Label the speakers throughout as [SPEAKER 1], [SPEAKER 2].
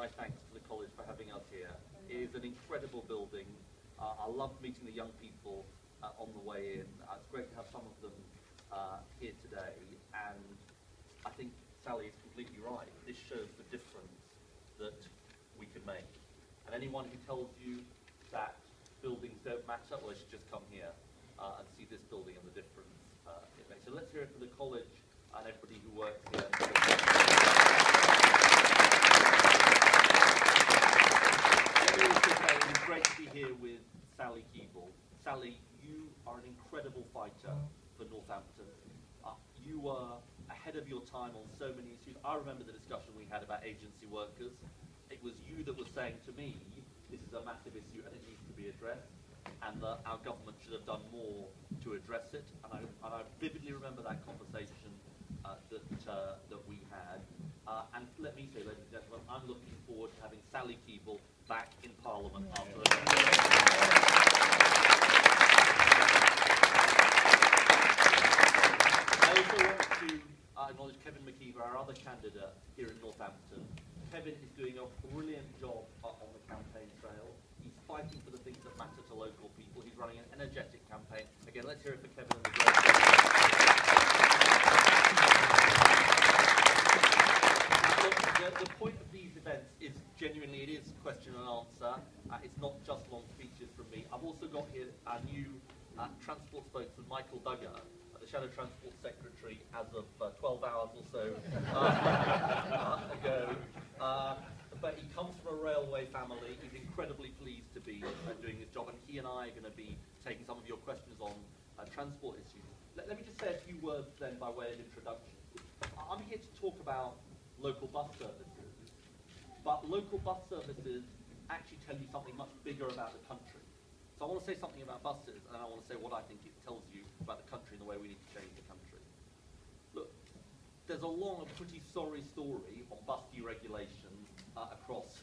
[SPEAKER 1] my thanks to the college for having us here. It is an incredible building. I loved meeting the young people on the way in. It's great to have some of them here today, and I think Sally is completely right. This shows the difference that we can make. And anyone who tells you that buildings don't matter, well, they should just come here and see this building and the difference it makes. So let's hear it for the college and everybody who works here. It's great to be here with Sally Keeble. Sally, you are an incredible fighter for Northampton. You were ahead of your time on so many issues. I remember the discussion we had about agency workers. It was you that was saying to me, this is a massive issue and it needs to be addressed, and that our government should have done more to address it. And I vividly remember that conversation that we had. And let me say, ladies and gentlemen, I'm looking forward to having Sally Keeble back in Parliament after I also want to acknowledge Kevin McKeever, our other candidate here in Northampton. Kevin is doing a brilliant job on the campaign trail. He's fighting for the things that matter to local people. He's running an energetic campaign. Again, let's hear it for Kevin and the great. The point of these events is genuinely, it is question and answer. It's not just long speeches from me. I've also got here our new transport spokesman, Michael Duggar, the Shadow Transport Secretary, as of 12 hours or so ago. But he comes from a railway family. He's incredibly pleased to be doing this job, and he and I are going to be taking some of your questions on transport issues. Let me just say a few words then by way of introduction. I'm here to talk about local bus services, but local bus services actually tell you something much bigger about the country. So I want to say something about buses, and I want to say what I think it tells you about the country and the way we need to change the country. Look, there's a long and pretty sorry story on bus deregulation across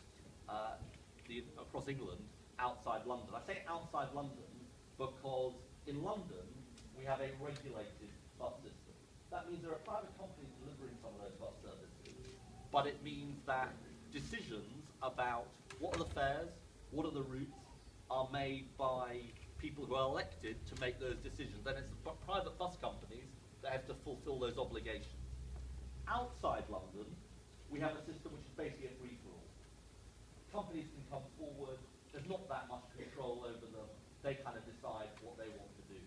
[SPEAKER 1] England, outside London. I say outside London because in London we have a regulated bus system. That means there are private companies delivering some of those bus services, but it means that decisions about what are the fares, what are the routes, are made by people who are elected to make those decisions. And it's the private bus companies that have to fulfill those obligations. Outside London, we have a system which is basically a free-for-all. Companies can come forward, there's not that much control over them, they kind of decide what they want to do.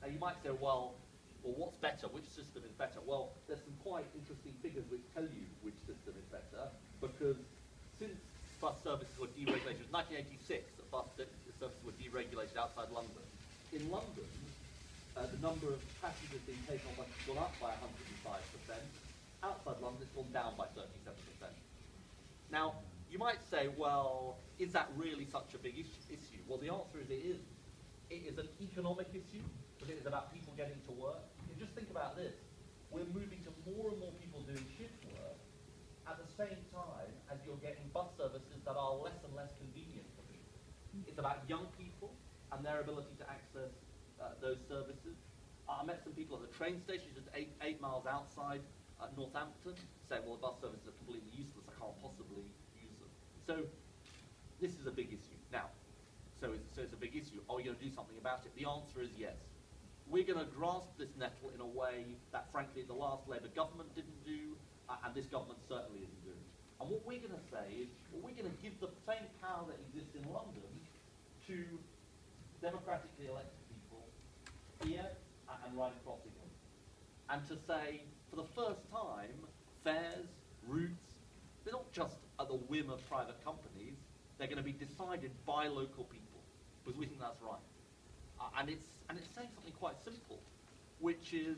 [SPEAKER 1] Now you might say, well, what's better? Which system is better? Well, there's some quite interesting figures which tell you which system is better, because since bus services were deregulated, it was 1986 that bus services were deregulated outside London. In London, the number of passengers being taken on buses has gone up by 105%. Outside London, it's gone down by 37%. Now, you might say, well, is that really such a big issue? Well, the answer is it is. It is an economic issue, but it is about people getting to work. And just think about this. We're moving to more and more people doing shift work at the same time as you're getting bus services that are less and less convenient for people. It's about young people and their ability to access those services. I met some people at the train station just eight miles outside Northampton saying, well, the bus services are completely useless, I can't possibly use them. So this is a big issue. Now, so it's a big issue. Are we going to do something about it? The answer is yes. We're going to grasp this nettle in a way that, frankly, the last Labour government didn't do, and this government certainly isn't doing. And what we're going to say is, well, we're going to give the same power that exists in London to democratically elected people here and right across England. And to say, for the first time, fares, routes, they're not just at the whim of private companies, they're going to be decided by local people, because we think that's right. And it's saying something quite simple, which is,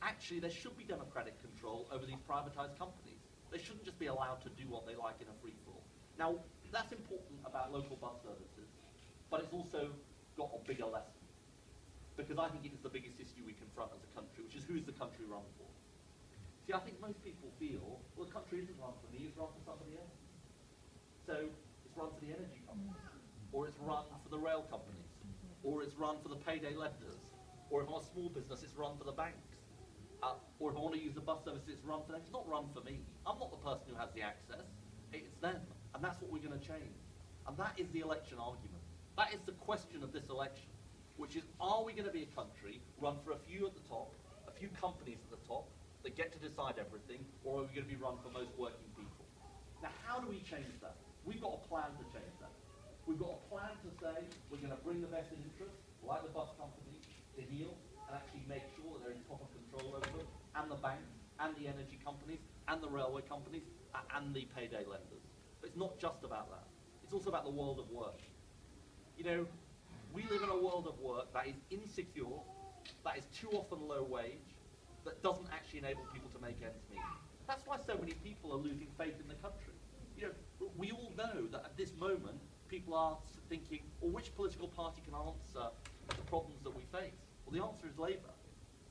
[SPEAKER 1] actually, there should be democratic control over these privatized companies. They shouldn't just be allowed to do what they like in a free-for-all. Now, that's important about local bus services, but it's also got a bigger lesson, because I think it is the biggest issue we confront as a country, which is, who's the country run for? See, I think most people feel, well, the country isn't run for me, it's run for somebody else. So it's run for the energy companies, or it's run for the rail companies, or it's run for the payday lenders, or if I'm a small business, it's run for the banks. Or if I want to use the bus service, it's run for them. It's not run for me. I'm not the person who has the access. It's them. And that's what we're going to change. And that is the election argument. That is the question of this election, which is, are we going to be a country run for a few at the top, a few companies at the top, that get to decide everything, or are we going to be run for most working people? Now, how do we change that? We've got a plan to change that. We've got a plan to say we're going to bring the vested interests, like the bus company, to heel and actually make sure that they're in proper control over them, and the banks, and the energy companies, and the railway companies, and the payday lenders. But it's not just about that. It's also about the world of work. You know, we live in a world of work that is insecure, that is too often low wage, that doesn't actually enable people to make ends meet. That's why so many people are losing faith in the country. You know, we all know that at this moment, people are thinking, well, which political party can answer the problems that we face? Well, the answer is Labour,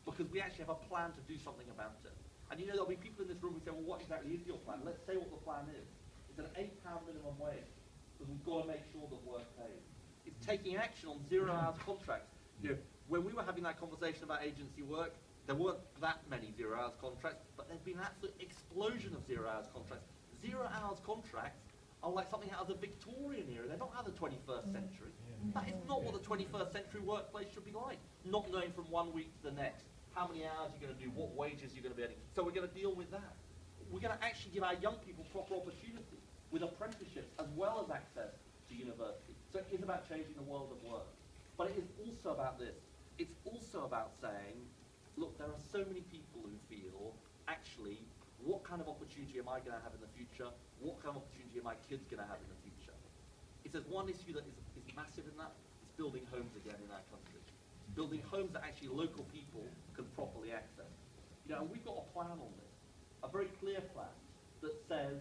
[SPEAKER 1] because we actually have a plan to do something about it. And you know, there'll be people in this room who say, well, what exactly is your plan? Let's say what the plan is. It's an £8 minimum wage, because we've got to make sure that work pays. It's taking action on 0 hours contracts. You know, when we were having that conversation about agency work, there weren't that many 0 hours contracts, but there's been an absolute explosion of 0 hours contracts. 0 hours contracts are like something out of the Victorian era. They're not out of the 21st century. That is not what the 21st century workplace should be like. Not going from one week to the next. How many hours you're going to do, what wages you're going to be earning. So we're going to deal with that. We're going to actually give our young people proper opportunity with apprenticeships as well as access to university. So it is about changing the world of work. But it is also about this. It's also about saying, look, there are so many people who feel, actually, what kind of opportunity am I going to have in the future? What kind of opportunity are my kids going to have in the future? If there's one issue that is massive in that, it's building homes again in our country. Building homes that actually local people can properly access. You know, and we've got a plan on this, a very clear plan that says,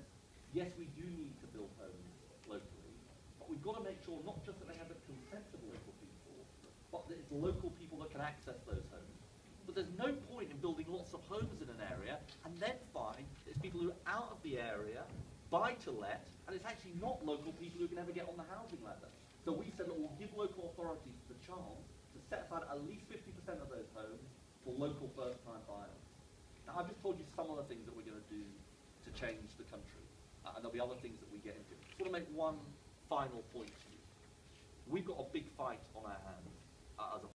[SPEAKER 1] yes, we do need to build homes locally, but we've got to make sure not just that they have the consent of local people, but that it's local people that can access those homes. But there's no point in building lots of homes in an area and then find it's people who are out of the area, buy to let, and it's actually not local people who can ever get on the housing ladder. So we said, look, we'll give local authorities the chance to set aside at least 50% of those homes for local first-time buyers. Now, I've just told you some of the things that we're going to do to change the country, and there'll be other things that we get into. I just want to make one final point to you. We've got a big fight on our hands as a